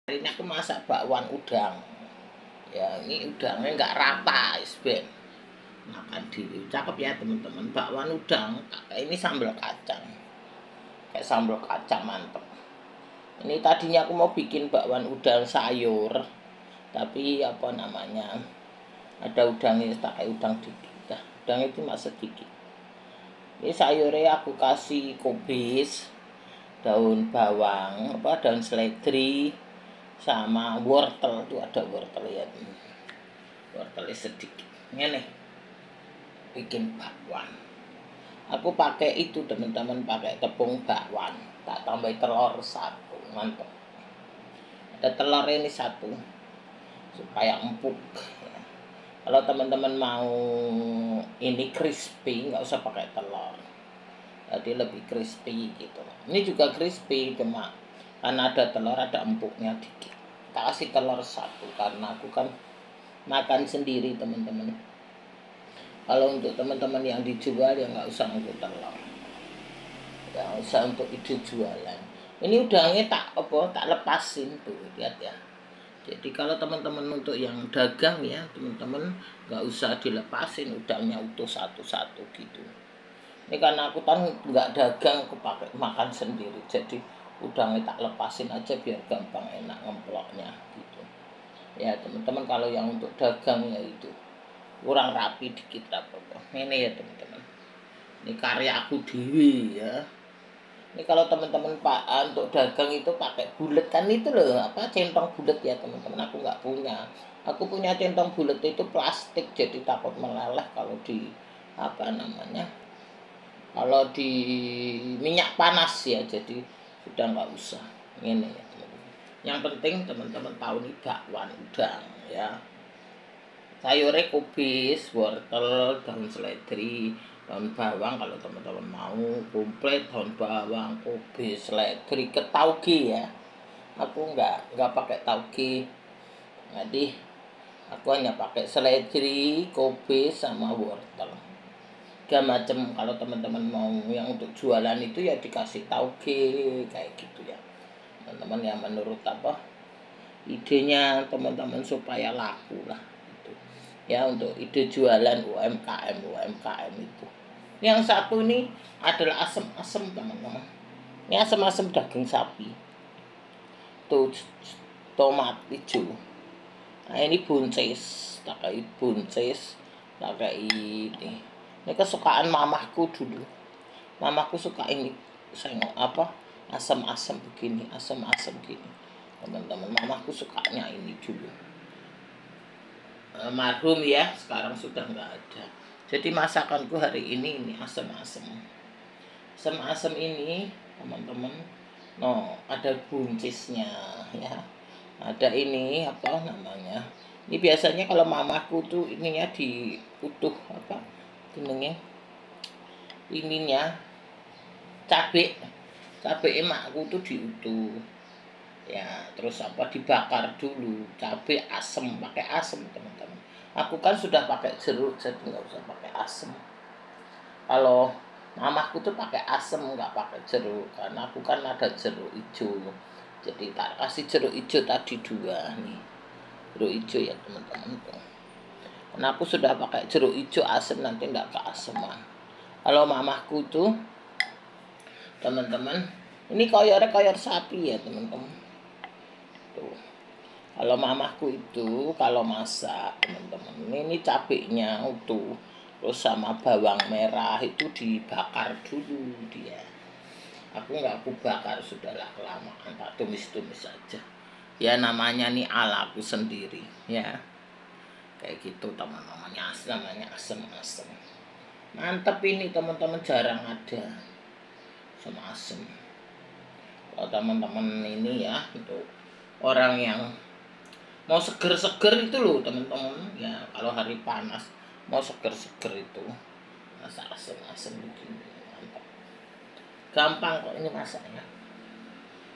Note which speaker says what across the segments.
Speaker 1: Hari ini aku masak bakwan udang. Ya, ini udangnya nggak rata, isben. Makan dulu. Cakep ya teman-teman. Bakwan udang. Ini sambal kacang. Kayak sambal kacang mantep. Ini tadinya aku mau bikin bakwan udang sayur, tapi apa namanya? Ada udangnya, tak kayak udang dikit. Nah, udang itu masih sedikit. Ini sayurnya aku kasih kubis, daun bawang, daun seledri, sama wortel. Tuh ada wortel ya, wortelnya sedikit. Ini nih bikin bakwan. Aku pakai itu teman-teman, pakai tepung bakwan, tak tambah telur satu, mantap. Ada telur ini satu supaya empuk ya. Kalau teman-teman mau ini crispy, nggak usah pakai telur, jadi lebih crispy gitu. Ini juga crispy, cuma karena ada telur, ada empuknya dikit. Tak kasih telur satu karena aku kan makan sendiri teman-teman. Kalau untuk teman-teman yang dijual ya nggak usah untuk telur, nggak usah untuk ide jualan. Ini udangnya tak lepasin tuh, lihat ya. Jadi kalau teman-teman untuk yang dagang ya teman-teman nggak usah dilepasin, udangnya utuh satu-satu gitu. Ini karena aku kan nggak dagang, aku pakai makan sendiri, jadi udangnya tak lepasin aja biar gampang enak ngemploknya gitu. Ya teman-teman, kalau yang untuk dagang ya itu kurang rapi dikit apa-apa. Ini ya teman-teman, ini karya aku dewi ya. Ini kalau teman-teman untuk dagang itu pakai bulet kan, itu loh centong bulet ya teman-teman. Aku nggak punya. Aku punya centong bulet itu plastik, jadi takut meleleh kalau di kalau di minyak panas ya, jadi udah nggak usah. Ini ya teman-teman. Yang penting teman-teman tahu nih bakwan udang ya. Sayurnya kubis, wortel, daun seledri, daun bawang kalau teman-teman mau, komplit daun bawang, kubis, seledri, ke tauge ya. Aku nggak pakai tauge. Jadi aku hanya pakai seledri, kubis, sama wortel. 3 macam. Kalau teman-teman mau yang untuk jualan itu ya dikasih tauge kayak gitu ya. Teman-teman yang menurut idenya teman-teman supaya laku lah. Ya, untuk ide jualan UMKM itu. Yang satu ini adalah asam-asam teman-teman. Ini asam-asam daging sapi. Tuh tomat hijau. Nah ini buncis, pakai buncis, pakai ini. Ini kesukaan mamahku dulu. Mamahku suka ini, asam-asam begini, asam-asam gini. Teman-teman, mamahku sukanya ini dulu. Marhum ya, sekarang sudah nggak ada. Jadi masakanku hari ini asam-asam. Asam-asam ini teman-teman, ada buncisnya ya. Ada ini ini biasanya kalau mamaku tuh ininya diutuh ininya cabai emakku tuh diutuh ya, terus dibakar dulu, cabai asem, pakai asem teman-teman. Aku kan sudah pakai jeruk, jadi nggak usah pakai asem. Kalau mamaku tuh pakai asem, nggak pakai jeruk, karena aku kan ada jeruk hijau, jadi tak kasih jeruk hijau tadi 2 nih, jeruk hijau ya teman-teman. Karena aku sudah pakai jeruk hijau asem, nanti nggak keaseman. Kalau mamaku tuh teman-teman, ini koyor sapi ya teman-teman. Kalau mamahku itu kalau masak teman-teman, ini cabenya utuh, terus sama bawang merah itu dibakar dulu dia. Aku nggak aku bakar, sudahlah kelamaan, tak tumis-tumis saja. Ya namanya nih ala aku sendiri ya. Kayak gitu teman-teman, namanya asem-asem. Mantep ini teman-teman, jarang ada sama asem. Kalau teman-teman ini ya, untuk orang yang mau seger-seger itu loh teman-teman ya, kalau hari panas mau seger-seger itu masak asem-asem begini, mantap. Gampang kok ini masaknya.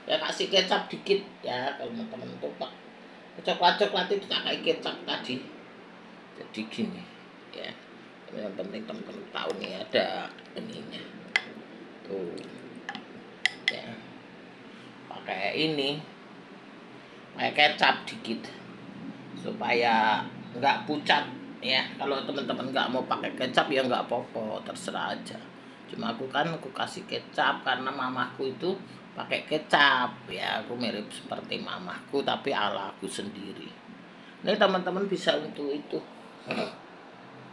Speaker 1: Ya kasih kecap dikit ya, kalau teman-teman tuh pak coklat itu tak kayak kecap tadi, jadi gini ya. Yang penting teman-teman tahu nih ada ininya tuh ya, pakai ini pakai kecap dikit supaya nggak pucat ya. Kalau teman-teman nggak mau pakai kecap ya nggak apa-apa, terserah aja. Cuma aku kasih kecap karena mamaku itu pakai kecap ya. Aku mirip seperti mamaku tapi ala aku sendiri. Ini teman-teman bisa untuk itu,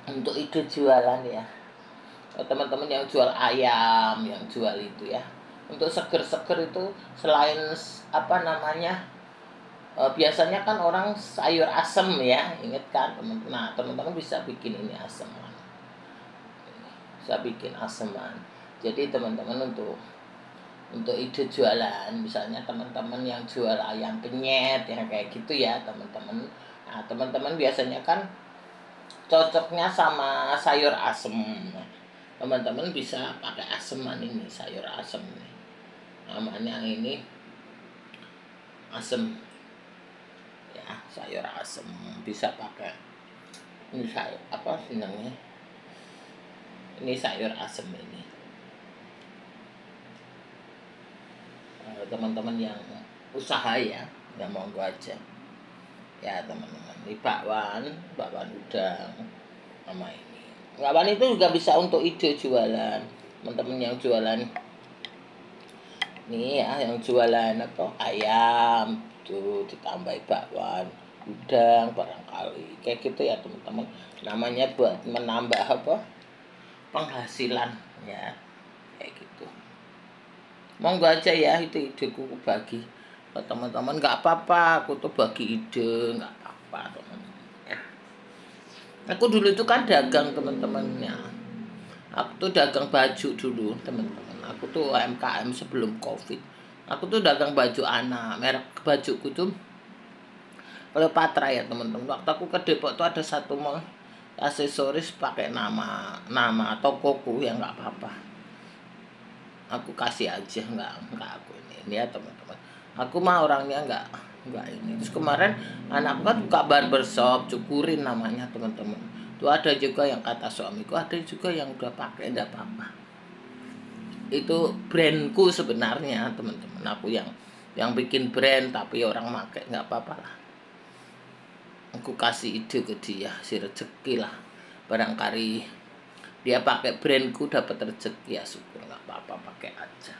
Speaker 1: untuk ide jualan ya. Teman-teman yang jual ayam, yang jual itu ya, untuk seger-seger itu selain apa namanya, biasanya kan orang sayur asem ya, inget kan teman-teman. Nah, teman-teman bisa bikin ini aseman, bisa bikin aseman. Jadi teman-teman untuk ide jualan, misalnya teman-teman yang jual ayam penyet yang kayak gitu ya teman-teman. Nah, teman-teman biasanya kan cocoknya sama sayur asem. Teman-teman bisa pakai aseman ini, sayur asem nih. Namanya ini asem. Ya, sayur asem bisa pakai. Ini sayur apa sih namanya? Ini sayur asem ini. Teman-teman yang usaha ya, yang monggo aja. Ya, teman-teman. Ini bakwan udang sama ini. Bakwan itu juga bisa untuk ide jualan. Teman-teman yang jualan nih ya, yang jualan apa? Ayam tuh ditambah bakwan udang barangkali. Kayak gitu ya, teman-teman. Namanya buat menambah apa? Penghasilan ya. Kayak gitu. Monggo aja ya, itu ideku bagi ke teman-teman. Nggak apa-apa, aku tuh bagi ide, nggak apa-apa teman-teman ya. Aku dulu itu kan dagang teman-teman ya. Aku tuh dagang baju dulu teman-teman. Aku tuh UMKM sebelum COVID. Aku tuh dagang baju anak. Merek bajuku tuh Cleopatra ya teman-teman. Waktu aku ke Depok tuh ada satu mall aksesoris pakai nama tokoku ya, nggak apa-apa. Aku kasih aja, nggak aku ini ya teman-teman. Aku mah orangnya nggak ini. Terus kemarin anakku kan buka barbershop, Cukurin namanya teman-teman. Tuh ada juga yang kata suamiku, ada juga yang udah pakai, enggak apa-apa. Itu brandku sebenarnya teman-teman. Aku yang bikin brand tapi orang pakai nggak apa-apa lah. Aku kasih ide ke dia, si rezeki lah. Barangkali dia pakai brandku dapat rezeki ya syukur, nggak apa-apa, pakai aja.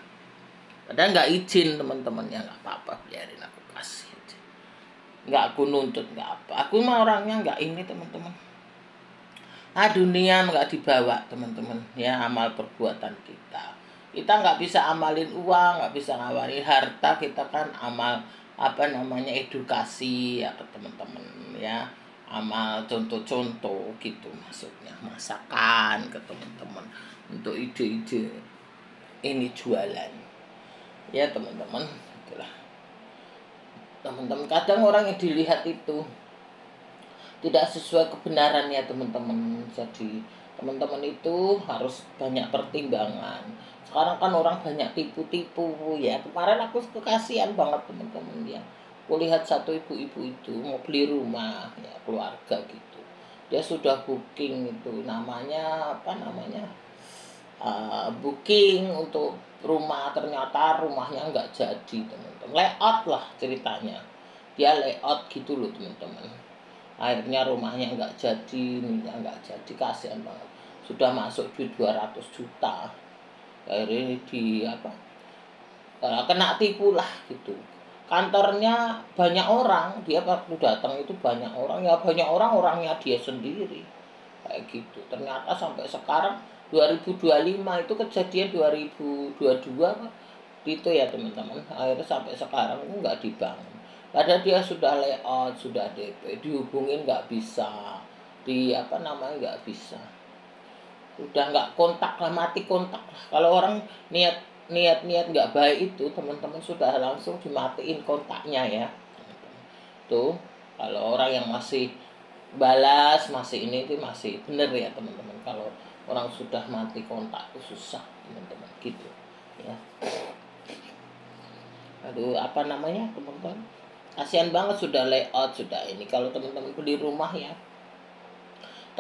Speaker 1: Padahal nggak izin teman-teman ya, nggak apa-apa, biarin aku kasih aja. Nggak aku nuntut, nggak apa. Aku mah orangnya nggak ini teman-teman. Dunia nggak dibawa teman-teman ya, amal perbuatan kita. Kita nggak bisa amalin uang, nggak bisa ngawarin harta. Kita kan amal apa namanya, edukasi ya ke teman-teman ya. Amal contoh-contoh gitu maksudnya, masakan ke teman-teman untuk ide-ide ini jualan ya teman-teman. Itulah teman-teman, kadang orang yang dilihat itu tidak sesuai kebenaran ya teman-teman. Jadi teman-teman itu harus banyak pertimbangan. Sekarang kan orang banyak tipu-tipu ya. Kemarin aku kekasihan banget teman-teman ya. Aku lihat satu ibu-ibu itu mau beli rumah ya, keluarga gitu. Dia sudah booking itu, namanya apa namanya, booking untuk rumah, ternyata rumahnya nggak jadi teman-teman. Layout lah ceritanya, dia layout gitu loh teman-teman. Akhirnya rumahnya nggak jadi, nggak jadi, kasihan banget. Sudah masuk duit 200 juta. Akhirnya di apa, kena tipu lah gitu. Kantornya banyak orang, dia waktu datang itu banyak orang ya, banyak orang orangnya dia sendiri kayak gitu. Ternyata sampai sekarang 2025 itu kejadian 2022 gitu ya teman-teman. Akhirnya sampai sekarang itu nggak dibangun. Padahal dia sudah layout, sudah DP, dihubungin nggak bisa, di apa namanya nggak bisa. Udah nggak kontak lah, mati kontak lah. Kalau orang niat nggak baik itu teman-teman, sudah langsung dimatiin kontaknya ya. Tuh kalau orang yang masih balas, masih ini itu masih bener ya teman-teman. Kalau orang sudah mati kontak itu susah teman-teman gitu ya. Aduh, apa namanya teman-teman, kasihan banget, sudah layout, sudah ini. Kalau teman-teman beli rumah ya,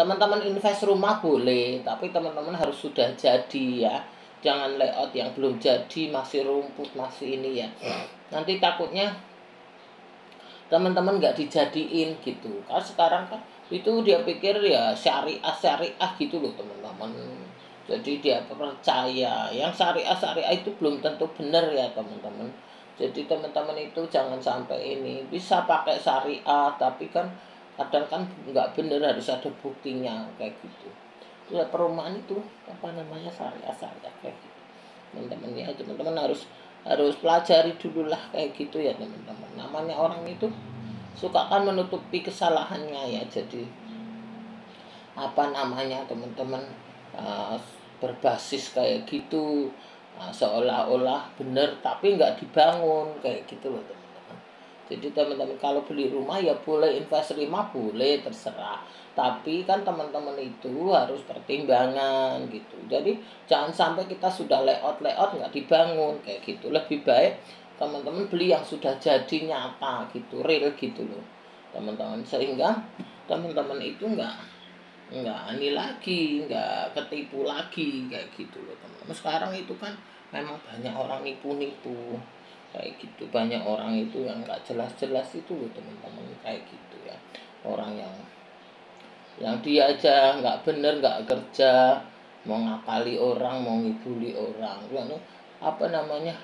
Speaker 1: teman-teman invest rumah boleh, tapi teman-teman harus sudah jadi ya. Jangan layout yang belum jadi, masih rumput, masih ini ya. Nanti takutnya teman-teman nggak dijadiin gitu. Kan sekarang kan itu dia pikir ya syariah gitu loh teman-teman. Jadi dia percaya yang syariah itu belum tentu benar ya teman-teman. Jadi teman-teman itu jangan sampai ini bisa pakai syariah tapi kan kadang kan nggak benar, harus ada buktinya kayak gitu. Ya perumahan itu apa namanya syariah kayak gitu teman-teman ya. Teman-teman harus pelajari dulu lah kayak gitu ya teman-teman. Namanya orang itu suka kan menutupi kesalahannya ya. Jadi apa namanya teman-teman, berbasis kayak gitu, seolah-olah benar tapi nggak dibangun kayak gitu loh teman-teman. Jadi teman-teman kalau beli rumah ya boleh invest rumah, boleh terserah, tapi kan teman-teman itu harus pertimbangan gitu. Jadi jangan sampai kita sudah layout nggak dibangun kayak gitu. Lebih baik teman-teman beli yang sudah jadi nyata gitu, real gitu loh teman-teman, sehingga teman-teman itu nggak ini lagi, nggak ketipu lagi kayak gitu loh teman-teman. Sekarang itu kan memang banyak orang nipu-nipu kayak gitu, banyak orang itu yang nggak jelas-jelas itu loh teman-teman kayak gitu ya. Orang yang dia aja nggak bener, nggak kerja, mau ngakali orang, mau ngibuli orang, apa namanya,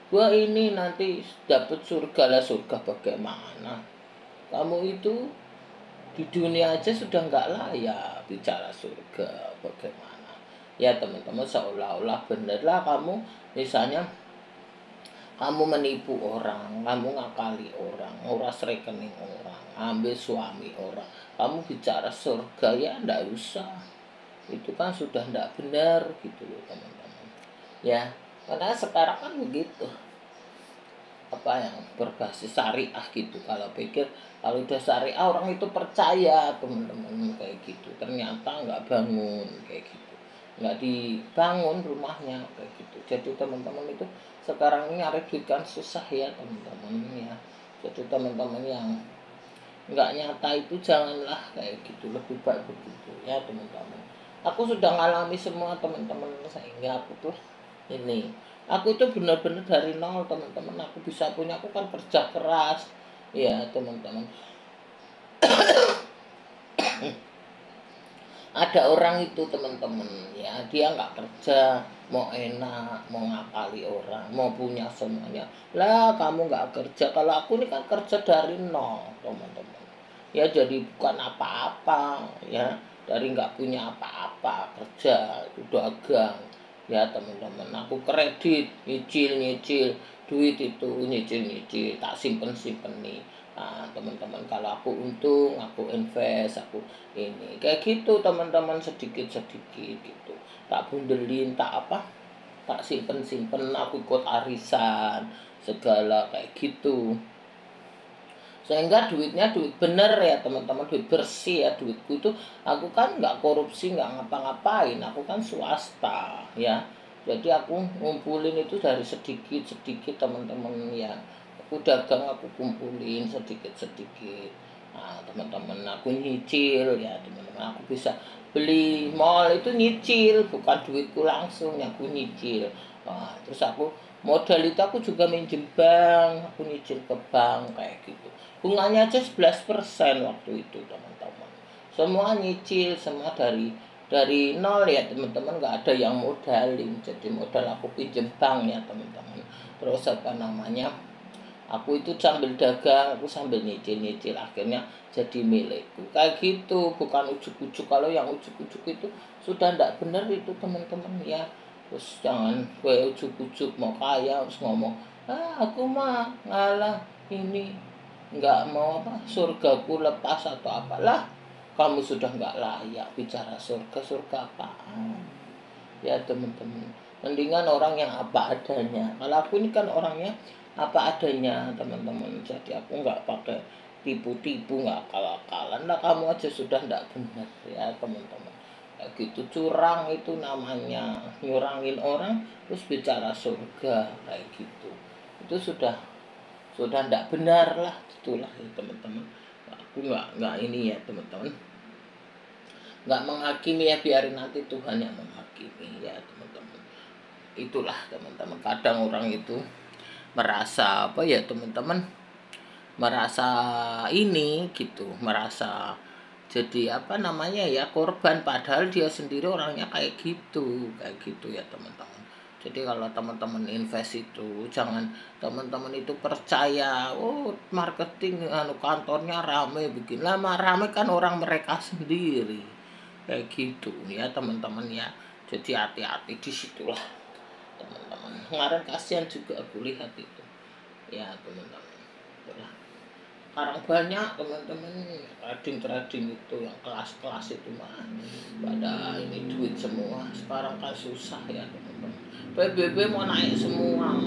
Speaker 1: gua ini nanti dapet surga. Lah surga bagaimana? Kamu itu di dunia aja sudah nggak layak bicara surga bagaimana ya teman-teman. Seolah-olah bener lah kamu, misalnya kamu menipu orang, kamu ngakali orang, nguras rekening orang, ambil suami orang, kamu bicara surga, ya ndak usah, itu kan sudah ndak benar gitu loh teman-teman ya. Karena sekarang kan begitu, apa yang berbasis syariah gitu. Kalau pikir kalau udah syariah orang itu percaya teman-teman kayak gitu, ternyata nggak bangun kayak gitu, nggak dibangun rumahnya kayak gitu. Jadi teman-teman itu sekarang ini nyari duit kan susah ya teman-teman ya. Jadi teman-teman yang nggak nyata itu janganlah kayak gitu, lebih baik begitu ya teman-teman. Aku sudah ngalami semua teman-teman, sehingga aku tuh ini, aku itu benar-benar dari nol teman-teman. Aku bisa punya, aku kan kerja keras ya teman-teman. Ada orang itu teman-teman ya, dia nggak kerja, mau enak, mau ngakali orang, mau punya semuanya. Lah kamu nggak kerja, kalau aku ini kan kerja dari nol teman-teman ya. Jadi bukan apa-apa ya, dari nggak punya apa-apa, kerja itu dagang ya teman-teman. Aku kredit, nyicil duit itu, nyicil tak simpen nih. Nah teman-teman, kalau aku untung aku invest, aku ini kayak gitu teman-teman, sedikit gitu, tak bundelin, tak apa, tak simpen, aku ikut arisan segala kayak gitu, sehingga duitnya duit bener ya teman-teman, duit bersih ya duitku itu. Aku kan nggak korupsi, nggak ngapa-ngapain, aku kan swasta ya. Jadi aku ngumpulin itu dari sedikit teman-teman ya. Aku dagang, aku kumpulin sedikit. Nah teman-teman, aku nyicil ya teman-teman. Aku bisa beli mall itu nyicil, bukan duitku langsung, ya aku nyicil. Nah, terus aku modal itu aku juga minjem bank, aku nyicil ke bank kayak gitu. Bunganya aja 11% waktu itu teman-teman. Semua nyicil, semua dari nol ya teman-teman, nggak ada yang modalin. Jadi modal aku pinjem bank ya teman-teman. Terus apa namanya, aku itu sambil dagang, aku sambil nyicil, akhirnya jadi milikku kayak gitu. Bukan ujuk-ujuk, kalau yang ujuk-ujuk itu sudah ndak benar itu teman-teman ya. Terus jangan gue ujuk-ujuk mau kaya terus ngomong, aku mah ngalah ini, nggak mau apa, surgaku lepas atau apalah. Kamu sudah nggak layak bicara surga apaan ya teman-teman. Mendingan orang yang apa adanya. Kalau aku ini kan orangnya apa adanya teman-teman. Jadi aku nggak pakai tipu-tipu, nggak akal-akalan lah. Kamu aja sudah nggak benar ya teman-teman kayak gitu. Curang itu namanya, nyurangin orang terus bicara surga kayak gitu, itu sudah ndak benar lah, itulah ya teman-teman. Aku nggak ini ya teman-teman, nggak menghakimi ya, biarin nanti Tuhan yang menghakimi ya teman-teman. Itulah teman-teman, kadang orang itu merasa apa ya teman-teman, merasa ini gitu, merasa jadi apa namanya ya, korban, padahal dia sendiri orangnya kayak gitu ya teman-teman. Jadi kalau teman-teman invest itu jangan teman-teman itu percaya, oh marketing kantornya rame begini, lama rame kan orang mereka sendiri kayak gitu ya teman-teman ya. Jadi hati-hati di situlah teman-teman. Kemarin kasihan juga aku lihat itu ya teman-teman. Itulah. Sekarang banyak teman-teman trading itu yang kelas-kelas itu mah pada ini duit semua. Sekarang kan susah ya teman-teman. PBB mau naik semua.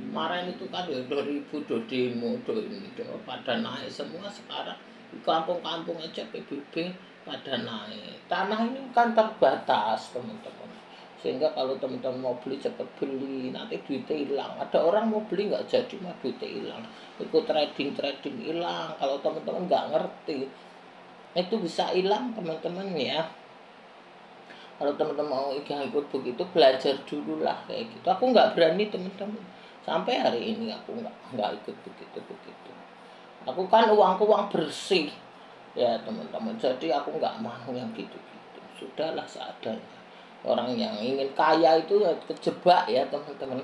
Speaker 1: Kemarin itu kan ya 2000 do demo do ini do pada naik semua sekarang. Di kampung-kampung aja PBB pada naik. Tanah ini kan terbatas teman-teman. Sehingga kalau teman-teman mau beli cepat beli, nanti duitnya hilang. Ada orang mau beli nggak jadi mah duitnya hilang. Ikut trading hilang. Kalau teman-teman nggak ngerti, itu bisa hilang teman-teman ya. Kalau teman-teman mau ikut begitu, belajar dulu lah kayak gitu. Aku nggak berani teman-teman. Sampai hari ini aku nggak ikut begitu. Aku kan uang bersih ya teman-teman. Jadi aku nggak mau yang gitu-gitu. Sudahlah seadanya. Orang yang ingin kaya itu kejebak ya teman-teman.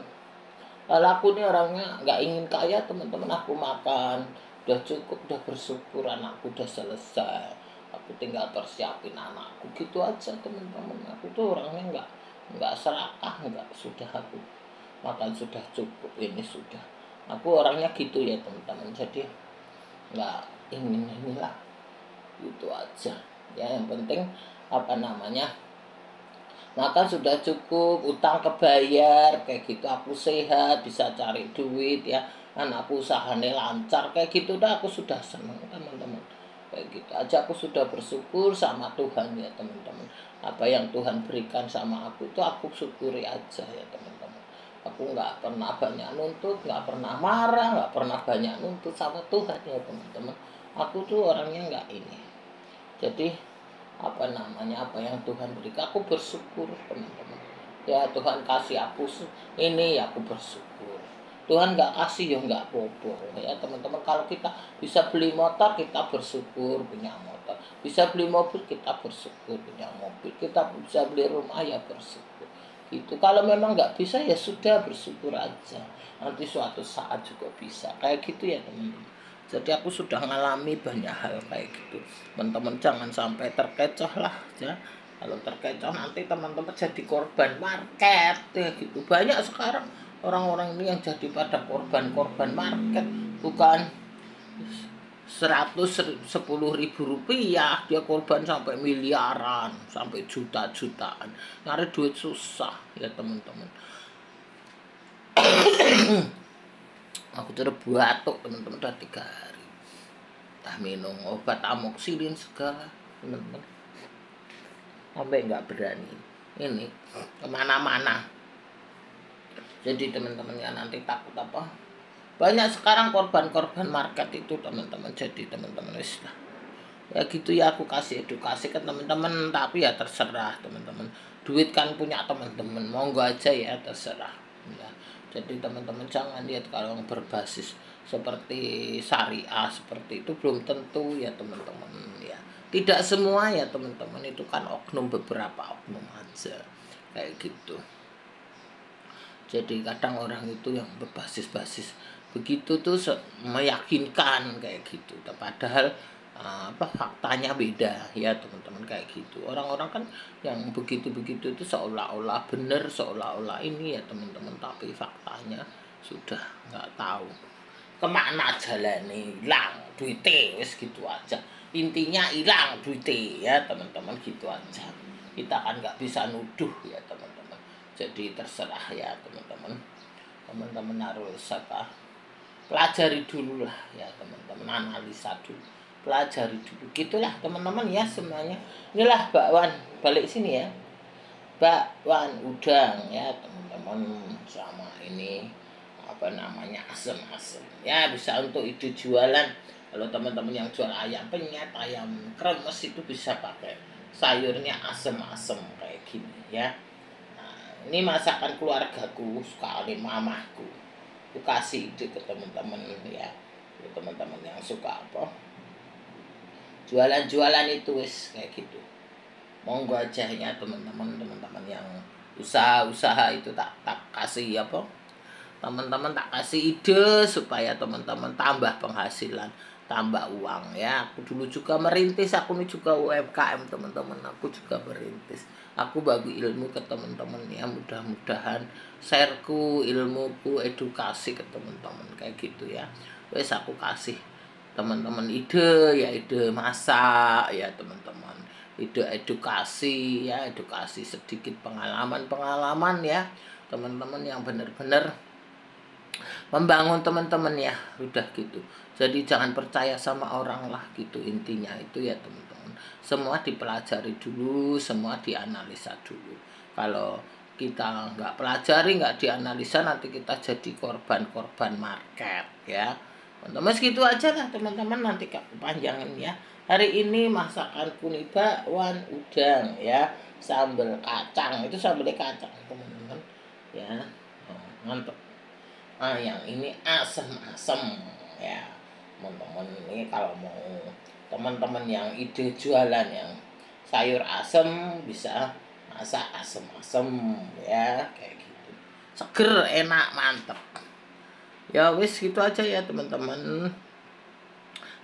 Speaker 1: Kalau aku ini orangnya nggak ingin kaya teman-teman, aku makan udah cukup, udah bersyukur, anakku udah selesai, aku tinggal persiapin anakku gitu aja teman-teman. Aku tuh orangnya nggak serakah, nggak, sudah aku makan sudah cukup, ini sudah, aku orangnya gitu ya teman-teman. Jadi nggak ingin inilah, gitu aja ya. Yang penting apa namanya, makan sudah cukup, utang kebayar kayak gitu, aku sehat, bisa cari duit ya, anakku usahanya lancar kayak gitu, dah aku sudah senang teman-teman. Kayak gitu aja aku sudah bersyukur sama Tuhan ya teman-teman. Apa yang Tuhan berikan sama aku itu aku syukuri aja ya teman-teman. Aku nggak pernah banyak nuntut, nggak pernah marah, nggak pernah banyak nuntut sama Tuhan ya teman-teman. Aku tuh orangnya nggak ini. Jadi apa namanya, apa yang Tuhan berikan aku bersyukur teman-teman ya. Tuhan kasih aku ini ya aku bersyukur. Tuhan nggak kasih ya nggak apa-apa ya teman-teman. Kalau kita bisa beli motor, kita bersyukur punya motor. Bisa beli mobil, kita bersyukur punya mobil. Kita bisa beli rumah, ya bersyukur gitu. Kalau memang nggak bisa ya sudah, bersyukur aja, nanti suatu saat juga bisa kayak gitu ya teman-teman. Jadi aku sudah ngalami banyak hal kayak gitu. Teman-teman jangan sampai terkecoh lah ya. Kalau terkecoh nanti teman-teman jadi korban market ya gitu. Banyak sekarang orang-orang ini yang jadi pada korban market. Bukan 110.000 rupiah, dia korban sampai miliaran, sampai juta-jutaan. Nyari duit susah ya teman-teman. Aku batuk teman-teman udah 3 hari. Entah minum obat amoxilin segala teman-teman. Sampai nggak berani ini kemana-mana. Jadi teman-teman ya nanti takut apa. Banyak sekarang korban market itu teman-teman. Jadi teman-teman lah. Ya gitu ya, aku kasih edukasi ke teman-teman. Tapi ya terserah teman-teman. Duit kan punya teman-teman. Monggo aja ya, terserah. Ya. Jadi teman-teman jangan lihat kalau yang berbasis seperti syariah seperti itu belum tentu ya teman-teman ya. Tidak semua ya teman-teman, itu kan oknum, beberapa oknum aja kayak gitu. Jadi kadang orang itu yang berbasis begitu tuh meyakinkan kayak gitu. Padahal faktanya beda ya teman-teman kayak gitu. Orang-orang kan yang begitu-begitu itu seolah-olah benar, seolah-olah ini ya teman-teman, tapi faktanya sudah nggak tahu kemana jalannya, hilang duitnya, wis gitu aja. Intinya hilang duitnya ya teman-teman, gitu aja. Kita kan nggak bisa nuduh ya teman-teman. Jadi terserah ya teman-teman. Teman-teman harus pelajari dulu lah ya teman-teman, analisa dulu, pelajari dulu gitulah teman-teman ya semuanya. Inilah bakwan, balik sini ya, bakwan udang ya teman-teman, sama ini apa namanya, asem-asem ya, bisa untuk ide jualan. Kalau teman-teman yang jual ayam penyet, ayam kremes, itu bisa pakai sayurnya asem-asem kayak gini ya. Nah, ini masakan keluargaku sekali, mamahku. Aku kasih ide ke teman-teman ya. Ya, teman-teman yang suka apa jualan-jualan itu wis kayak gitu, monggo aja ya teman-teman yang usaha-usaha itu tak kasih apa, teman-teman tak kasih ide supaya teman-teman tambah penghasilan, tambah uang ya. Aku dulu juga merintis, aku ini juga UMKM teman-teman, aku juga merintis, aku bagi ilmu ke teman-teman ya, mudah-mudahan shareku, ilmuku, edukasi ke teman-teman kayak gitu ya. Wes aku kasih teman-teman ide ya, ide masak ya teman-teman, ide edukasi ya, edukasi sedikit pengalaman-pengalaman ya teman-teman, yang benar-benar membangun teman-teman ya, udah gitu. Jadi jangan percaya sama orang lah gitu, intinya itu ya teman-teman, semua dipelajari dulu, semua dianalisa dulu. Kalau kita nggak pelajari, nggak dianalisa, nanti kita jadi korban-korban market ya teman-teman. Segitu aja lah teman-teman, nanti kepanjangan ya. Hari ini masakanku nih bakwan udang ya, sambal kacang, itu sambal kacang teman-teman ya. Mantap. Yang ini asem-asem ya teman-teman. Ini kalau mau teman-teman yang ide jualan yang sayur asem, bisa masak asem-asem ya kayak gitu, seger, enak, mantep ya. Wis gitu aja ya teman-teman,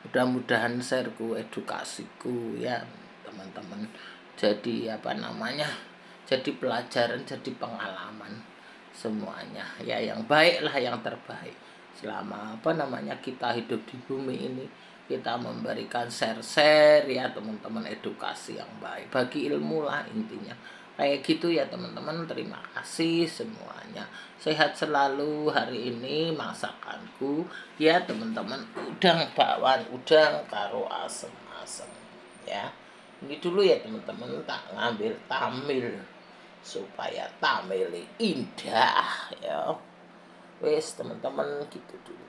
Speaker 1: mudah-mudahan shareku, edukasiku ya teman-teman jadi apa namanya, jadi pelajaran, jadi pengalaman semuanya ya, yang baik lah, yang terbaik selama apa namanya kita hidup di bumi ini. Kita memberikan share ya teman-teman, edukasi yang baik, bagi ilmu lah intinya kayak gitu ya teman-teman. Terima kasih semuanya, sehat selalu. Hari ini masakanku ya teman-teman, udang bakwan udang karo asem-asem ya. Ini dulu ya teman-teman, tak ngambil tamil supaya tamil indah ya. Wes teman-teman gitu dulu.